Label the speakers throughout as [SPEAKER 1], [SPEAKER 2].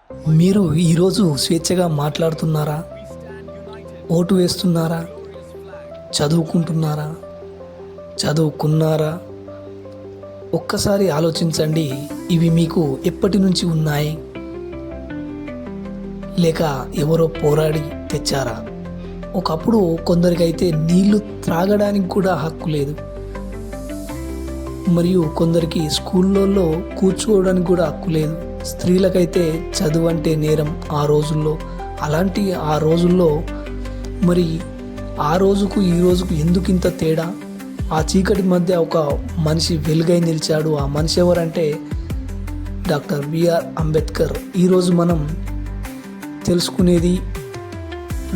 [SPEAKER 1] మీరు ఈరోజు స్వేచ్ఛగా మాట్లాడుతున్నారా? ఓటు వేస్తున్నారా? చదువుకుంటున్నారా? చదువుకున్నారా? ఒక్కసారి ఆలోచించండి. ఇవి మీకు ఎప్పటి నుంచి ఉన్నాయి? లేక ఎవరో పోరాడి తెచ్చారా? ఒకప్పుడు కొందరికైతే నీళ్లు త్రాగడానికి కూడా హక్కు లేదు, మరియు కొందరికి స్కూళ్ళల్లో కూర్చోవడానికి కూడా హక్కు లేదు. స్త్రీలకైతే చదువు అంటే నేరం ఆ రోజుల్లో. అలాంటి ఆ రోజుల్లో మరి ఆ రోజుకు ఈ రోజుకు ఎందుకు ఇంత తేడా? ఆ చీకటి మధ్య ఒక మనిషి వెలుగై నిలిచాడు. ఆ మనిషి ఎవరంటే డాక్టర్ బిఆర్ అంబేద్కర్. ఈరోజు మనం తెలుసుకునేది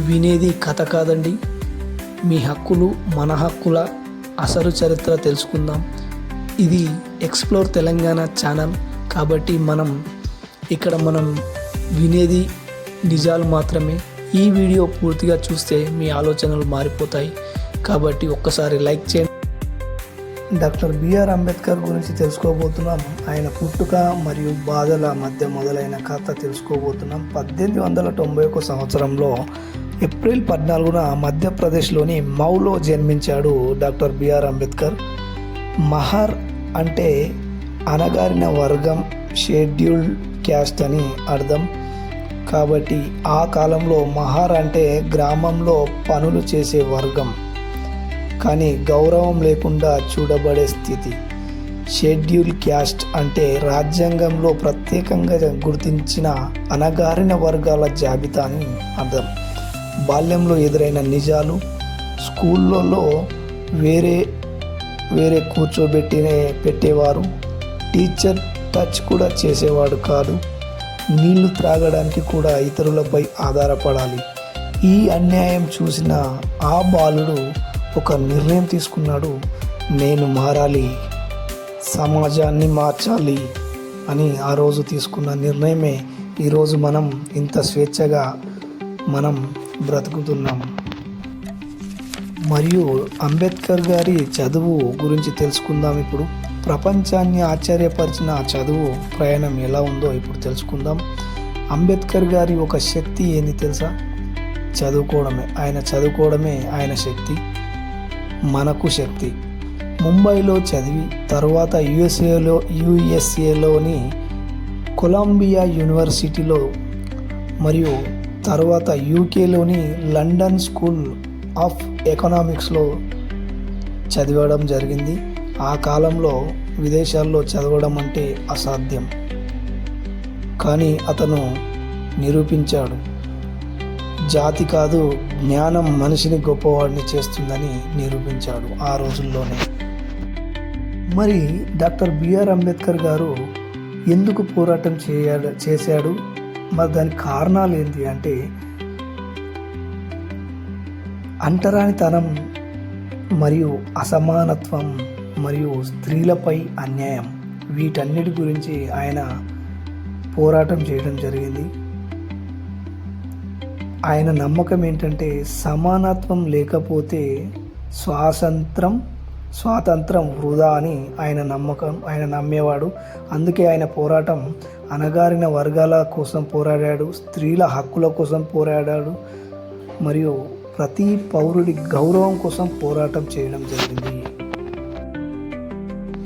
[SPEAKER 1] వినేది కథ కాదండి, మీ హక్కులు మన హక్కుల అసలు చరిత్ర తెలుసుకుందాం. ఇది ఎక్స్ప్లోర్ తెలంగాణ ఛానల్ కాబట్టి ఇక్కడ మనం వినేది నిజాలు మాత్రమే. ఈ వీడియో పూర్తిగా చూస్తే మీ ఆలోచనలు మారిపోతాయి కాబట్టి ఒక్కసారి లైక్ చేయండి. డాక్టర్ బిఆర్ అంబేద్కర్ గురించి తెలుసుకోబోతున్నాం. ఆయన పుట్టుక మరియు బాధల మధ్య మొదలైన కథ తెలుసుకోబోతున్నాం. 1891 సంవత్సరంలో ఏప్రిల్ 14న మధ్యప్రదేశ్లోని మౌలో జన్మించాడు డాక్టర్ బిఆర్ అంబేద్కర్. మహర్ అంటే అణగారిన వర్గం, షెడ్యూల్డ్ క్యాస్ట్ అని అర్థం. కాబట్టి ఆ కాలంలో మహార్ అంటే గ్రామంలో పనులు చేసే వర్గం, కానీ గౌరవం లేకుండా చూడబడే స్థితి. షెడ్యూల్ క్యాస్ట్ అంటే రాజ్యాంగంలో ప్రత్యేకంగా గుర్తించిన అణగారిన వర్గాల జాబితా అని అర్థం. బాల్యంలో ఎదురైన నిజాలు: స్కూళ్ళలో వేరే పెట్టేవారు, టీచర్ టచ్ కూడా చేసేవాడు కాదు, నీళ్లు త్రాగడానికి కూడా ఇతరులపై ఆధారపడాలి. ఈ అన్యాయం చూసిన ఆ బాలుడు ఒక నిర్ణయం తీసుకున్నాడు. నేను మారాలి, సమాజాన్ని మార్చాలి అని ఆ రోజు తీసుకున్న నిర్ణయమే ఈరోజు మనం ఇంత స్వేచ్ఛగా బ్రతుకుతున్నాం. మరియు అంబేద్కర్ గారి చదువు గురించి తెలుసుకుందాం. ఇప్పుడు ప్రపంచాన్ని ఆశ్చర్యపరిచిన చదువు ప్రయాణం ఎలా ఉందో ఇప్పుడు తెలుసుకుందాం. అంబేద్కర్ గారి ఒక శక్తి ఏంది తెలుసా? చదువుకోవడమే. ఆయన చదువుకోవడమే ఆయన శక్తి, మనకు శక్తి. ముంబైలో చదివి తర్వాత యుఎస్ఏలోని కొలంబియా యూనివర్సిటీలో మరియు తర్వాత యూకేలోని లండన్ స్కూల్ ఆఫ్ ఎకనామిక్స్లో చదవడం జరిగింది. ఆ కాలంలో విదేశాల్లో చదవడం అంటే అసాధ్యం, కానీ అతను నిరూపించాడు. జాతి కాదు, జ్ఞానం మనిషిని గొప్పవాడిని చేస్తుందని నిరూపించాడు ఆ రోజుల్లోనే. మరి డాక్టర్ బిఆర్ అంబేద్కర్ గారు ఎందుకు పోరాటం చేశాడు? మరి దాని కారణాలు ఏంటి అంటే అంటరానితనం మరియు అసమానత్వం మరియు స్త్రీలపై అన్యాయం, వీటన్నిటి గురించి ఆయన పోరాటం చేయడం జరిగింది. ఆయన నమ్మకం ఏంటంటే సమానత్వం లేకపోతే స్వాతంత్రం వృధా అని ఆయన నమ్మకం. ఆయన నమ్మేవాడు. అందుకే ఆయన పోరాటం అణగారిన వర్గాల కోసం పోరాడాడు, స్త్రీల హక్కుల కోసం పోరాడాడు, మరియు ప్రతి పౌరుడి గౌరవం కోసం పోరాటం చేయడం జరిగింది.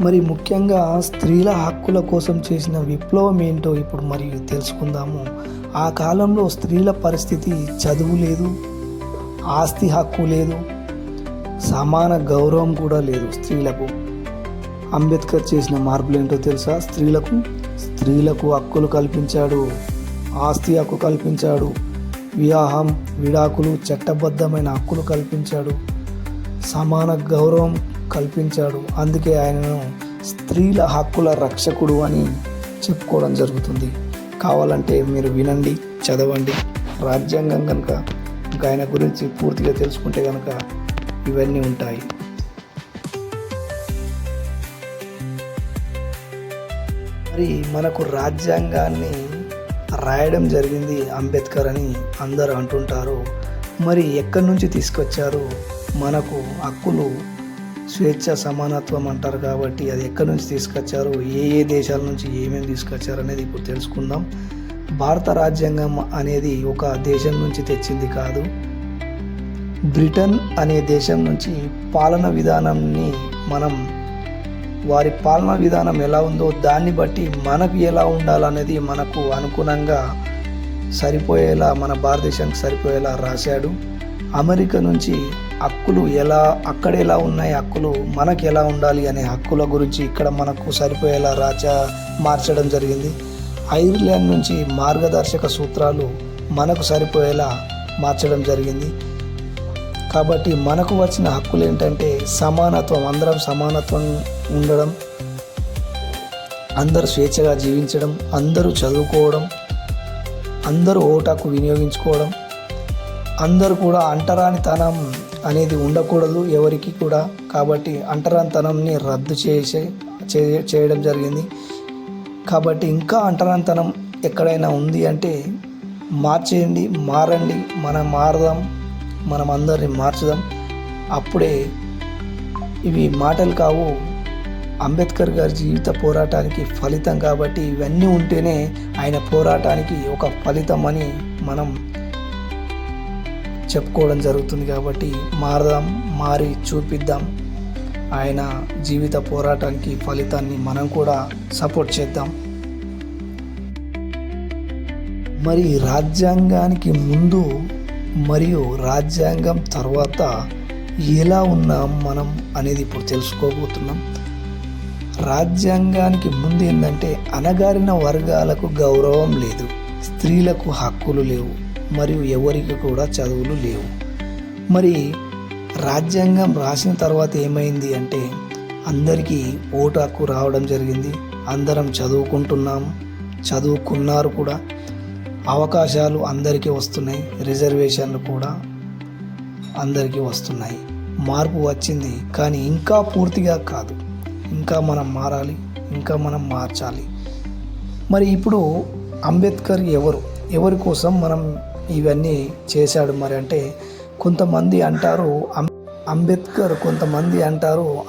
[SPEAKER 1] మరి ముఖ్యంగా స్త్రీల హక్కుల కోసం చేసిన విప్లవం ఏంటో ఇప్పుడు మరియు తెలుసుకుందాము. ఆ కాలంలో స్త్రీల పరిస్థితి చదువు లేదు, ఆస్తి హక్కు లేదు, సమాన గౌరవం కూడా లేదు స్త్రీలకు. అంబేద్కర్ చేసిన మార్పులు ఏంటో తెలుసా? స్త్రీలకు హక్కులు కల్పించాడు, ఆస్తి హక్కు కల్పించాడు, వివాహం, విడాకులు, చట్టబద్ధమైన హక్కులు కల్పించాడు, సమాన గౌరవం కల్పించాడు. అందుకే ఆయనను స్త్రీల హక్కుల రక్షకుడు అని చెప్పుకోవడం జరుగుతుంది. కావాలంటే మీరు వినండి, చదవండి. రాజ్యాంగం కనుక ఇంకా ఆయన గురించి పూర్తిగా తెలుసుకుంటే కనుక ఇవన్నీ ఉంటాయి. మరి మనకు రాజ్యాంగాన్ని రాయడం జరిగింది అంబేద్కర్ అని అందరూ అంటుంటారు. మరి ఎక్కడి నుంచి తీసుకొచ్చారు? మనకు హక్కులు, స్వేచ్ఛ, సమానత్వం అంటారు కాబట్టి అది ఎక్కడి నుంచి తీసుకొచ్చారు, ఏ దేశాల నుంచి ఏమేమి తీసుకొచ్చారు అనేది ఇప్పుడు తెలుసుకుందాం. భారత రాజ్యాంగం అనేది ఒక దేశం నుంచి తెచ్చింది కాదు. బ్రిటన్ అనే దేశం నుంచి పాలన విధానాన్ని మనం వారి పాలనా విధానం ఎలా ఉందో దాన్ని బట్టి మనకు ఎలా ఉండాలనేది మనకు అనుగుణంగా సరిపోయేలా మన భారతదేశానికి సరిపోయేలా రాశాడు. అమెరికా నుంచి హక్కులు అక్కడ ఎలా ఉన్నాయి హక్కులు మనకు ఎలా ఉండాలి అనే హక్కుల గురించి ఇక్కడ మనకు సరిపోయేలా మార్చడం జరిగింది. ఐర్లాండ్ నుంచి మార్గదర్శక సూత్రాలు మనకు సరిపోయేలా మార్చడం జరిగింది. కాబట్టి మనకు వచ్చిన హక్కులు ఏంటంటే సమానత్వం, అందరం సమానత్వం ఉండడం, అందరూ స్వేచ్ఛగా జీవించడం, అందరూ చదువుకోవడం, అందరూ ఓటు హక్కు వినియోగించుకోవడం, అందరూ కూడా అంటరానితనం అనేది ఉండకూడదు ఎవరికి కూడా. కాబట్టి అంటరానితనంని రద్దు చేయడం జరిగింది. కాబట్టి ఇంకా అంటరానితనం ఎక్కడైనా ఉంది అంటే మార్చేయండి, మారండి, మనం మారదాం, మనం అందరిని మార్చుదాం. అప్పుడే ఇవి మాటలు కావు, అంబేద్కర్ గారి జీవిత పోరాటానికి ఫలితం. కాబట్టి ఇవన్నీ ఉంటేనే ఆయన పోరాటానికి ఒక ఫలితం అని మనం చెప్పుకోవడం జరుగుతుంది. కాబట్టి మారదాం, మారి చూపిద్దాం. ఆయన జీవిత పోరాటానికి ఫలితాన్ని మనం కూడా సపోర్ట్ చేద్దాం. మరి రాజ్యాంగానికి ముందు మరియు రాజ్యాంగం తర్వాత ఎలా ఉన్నాం మనం అనేది ఇప్పుడు తెలుసుకోబోతున్నాం. రాజ్యాంగానికి ముందు ఏంటంటే అణగారిన వర్గాలకు గౌరవం లేదు, స్త్రీలకు హక్కులు లేవు, మరియు ఎవరికి కూడా చదువులు లేవు. మరి రాజ్యాంగం రాసిన తర్వాత ఏమైంది అంటే అందరికీ ఓటు హక్కు రావడం జరిగింది. అందరం చదువుకున్నారు కూడా, అవకాశాలు అందరికీ వస్తున్నాయి, రిజర్వేషన్లు కూడా అందరికీ వస్తున్నాయి. మార్పు వచ్చింది, కానీ ఇంకా పూర్తిగా కాదు. ఇంకా మనం మారాలి, ఇంకా మనం మార్చాలి. మరి ఇప్పుడు అంబేద్కర్ ఎవరి కోసం మనం ఇవన్నీ చేశాడు మరి అంటే కొంతమంది అంటారు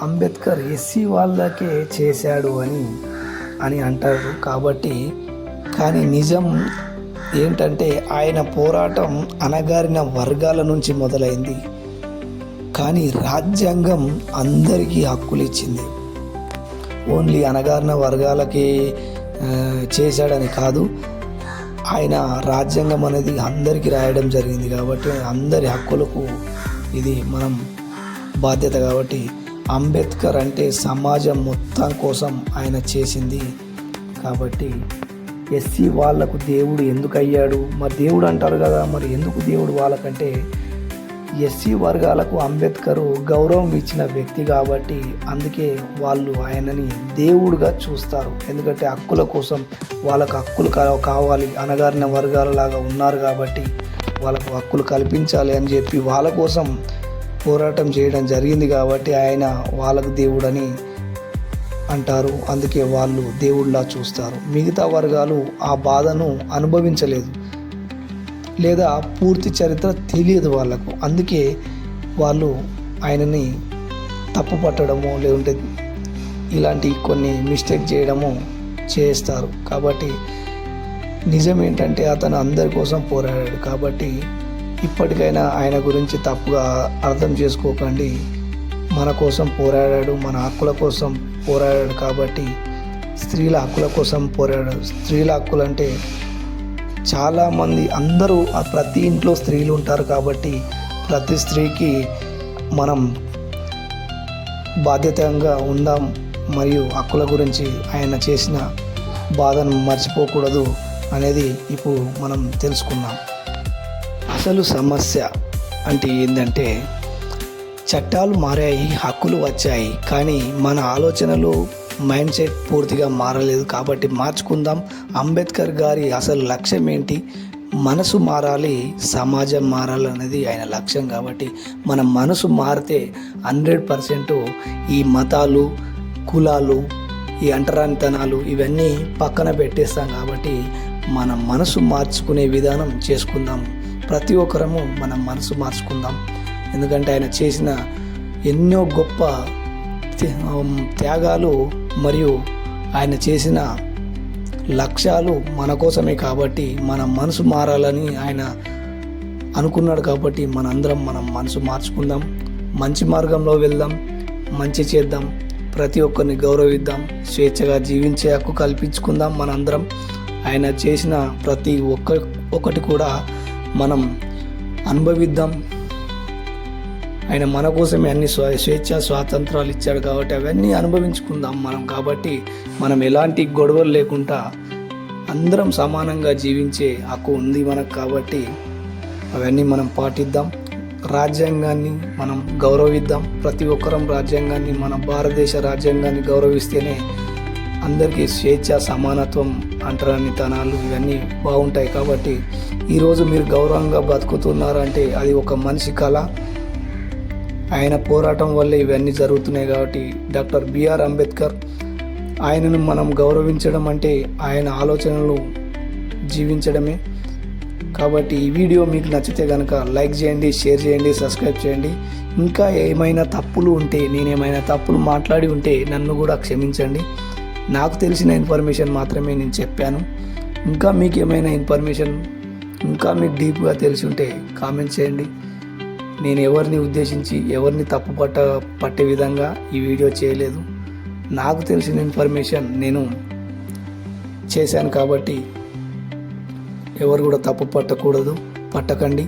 [SPEAKER 1] అంబేద్కర్ ఎస్సీ వాళ్ళకే చేశాడు అని అంటారు. కాబట్టి కానీ నిజం ఏంటంటే ఆయన పోరాటం అణగారిన వర్గాల నుంచి మొదలైంది. కానీ రాజ్యాంగం అందరికీ హక్కులు ఇచ్చింది. ఓన్లీ అణగారిన వర్గాలకి చేశాడని కాదు, ఆయన రాజ్యాంగం అనేది అందరికీ రాయడం జరిగింది. కాబట్టి అందరి హక్కులకు ఇది మనం బాధ్యత. కాబట్టి అంబేద్కర్ అంటే సమాజం మొత్తం కోసం ఆయన చేసింది. కాబట్టి ఎస్సీ వాళ్ళకు దేవుడు ఎందుకు అయ్యాడు? మరి దేవుడు అంటారు కదా, మరి ఎందుకు దేవుడు వాళ్ళకంటే ఎస్సీ వర్గాలకు అంబేద్కర్ గౌరవం ఇచ్చిన వ్యక్తి కాబట్టి అందుకే వాళ్ళు ఆయనని దేవుడుగా చూస్తారు. ఎందుకంటే హక్కుల కోసం, వాళ్ళకు హక్కులు కావాలి, అణగారిన వర్గాలలాగా ఉన్నారు కాబట్టి వాళ్ళకు హక్కులు కల్పించాలి అని చెప్పి వాళ్ళ కోసం పోరాటం చేయడం జరిగింది. కాబట్టి ఆయన వాళ్ళకు దేవుడని అంటారు. అందుకే వాళ్ళు దేవుళ్ళలా చూస్తారు. మిగతా వర్గాలు ఆ బాధను అనుభవించలేదు, లేదా పూర్తి చరిత్ర తెలియదు వాళ్ళకు. అందుకే వాళ్ళు ఆయనని తప్పు పట్టడము, లేకుంటే ఇలాంటి కొన్ని మిస్టేక్ చేయడము చేస్తారు. కాబట్టి నిజం ఏంటంటే అతను అందరి కోసం పోరాడాడు. కాబట్టి ఇప్పటికైనా ఆయన గురించి తప్పుగా అర్థం చేసుకోకండి. మన కోసం పోరాడాడు, మన హక్కుల కోసం పోరాడాడు. కాబట్టి స్త్రీల హక్కుల కోసం పోరాడాడు. స్త్రీల హక్కులు అంటే చాలామంది అందరూ ప్రతి ఇంట్లో స్త్రీలు ఉంటారు. కాబట్టి ప్రతి స్త్రీకి మనం బాధ్యతంగా ఉందాం. మరియు హక్కుల గురించి ఆయన చేసిన బాధను మర్చిపోకూడదు అనేది ఇప్పుడు మనం తెలుసుకుందాం. అసలు సమస్య అంటే ఏంటంటే చట్టాలు మారాయి, హక్కులు వచ్చాయి, కానీ మన ఆలోచనలు, మైండ్ సెట్ పూర్తిగా మారలేదు. కాబట్టి మార్చుకుందాం. అంబేద్కర్ గారి అసలు లక్ష్యం ఏంటి? మనసు మారాలి, సమాజం మారాలి అనేది ఆయన లక్ష్యం. కాబట్టి మన మనసు మారితే 100% ఈ మతాలు, కులాలు, ఈ అంటరానితనాలు ఇవన్నీ పక్కన పెట్టేస్తాం. కాబట్టి మన మనసు మార్చుకునే విధానం చేసుకుందాం. ప్రతి ఒక్కరము మన మనసు మార్చుకుందాం. ఎందుకంటే ఆయన చేసిన ఎన్నో గొప్ప త్యాగాలు మరియు ఆయన చేసిన లక్ష్యాలు మన కోసమే కాబట్టి మన మనసు మారాలని ఆయన అనుకున్నాడు. కాబట్టి మనందరం మనం మనసు మార్చుకుందాం, మంచి మార్గంలో వెళ్దాం, మంచి చేద్దాం, ప్రతి ఒక్కరిని గౌరవిద్దాం, స్వేచ్ఛగా జీవించే హక్కు కల్పించుకుందాం. మనందరం ఆయన చేసిన ప్రతి ఒక్కటి కూడా మనం అనుభవిద్దాం. ఆయన మన కోసమే అన్ని స్వేచ్ఛ స్వాతంత్రాలు ఇచ్చాడు కాబట్టి అవన్నీ అనుభవించుకుందాం మనం. కాబట్టి మనం ఎలాంటి గొడవలు లేకుండా అందరం సమానంగా జీవించే హక్కు ఉంది మనకు. కాబట్టి అవన్నీ మనం పాటిద్దాం, రాజ్యాంగాన్ని మనం గౌరవిద్దాం. ప్రతి ఒక్కరం రాజ్యాంగాన్ని, మన భారతదేశ రాజ్యాంగాన్ని గౌరవిస్తేనే అందరికీ స్వేచ్ఛ, సమానత్వం, అంటరానితనాలు ఇవన్నీ బాగుంటాయి. కాబట్టి ఈరోజు మీరు గౌరవంగా బతుకుతున్నారంటే అది ఒక మనిషి కళ. ఆయన పోరాటం వల్లే ఇవన్నీ జరుగుతున్నాయి. కాబట్టి డాక్టర్ బిఆర్ అంబేద్కర్, ఆయనను మనం గౌరవించడం అంటే ఆయన ఆలోచనలు జీవించడమే. కాబట్టి ఈ వీడియో మీకు నచ్చితే కనుక లైక్ చేయండి, షేర్ చేయండి, సబ్స్క్రైబ్ చేయండి. ఇంకా ఏమైనా తప్పులు ఉంటే, నేనేమైనా తప్పులు మాట్లాడి ఉంటే నన్ను కూడా క్షమించండి. నాకు తెలిసిన ఇన్ఫర్మేషన్ మాత్రమే నేను చెప్పాను. ఇంకా మీకు ఏమైనా ఇన్ఫర్మేషన్ ఇంకా మీకు డీప్గా తెలిసి ఉంటే కామెంట్ చేయండి. నేను ఎవరిని ఉద్దేశించి ఎవరిని తప్పు పట్టే విధంగా ఈ వీడియో చేయలేదు. నాకు తెలిసిన ఇన్ఫర్మేషన్ నేను చేశాను. కాబట్టి ఎవరు కూడా తప్పు పట్టకండి.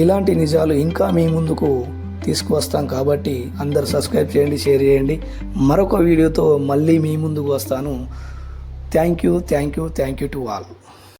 [SPEAKER 1] ఇలాంటి నిజాలు ఇంకా మీ ముందుకు తీసుకువస్తాం. కాబట్టి అందరు సబ్స్క్రైబ్ చేయండి, షేర్ చేయండి. మరొక వీడియోతో మళ్ళీ మీ ముందుకు వస్తాను. Thank you to all.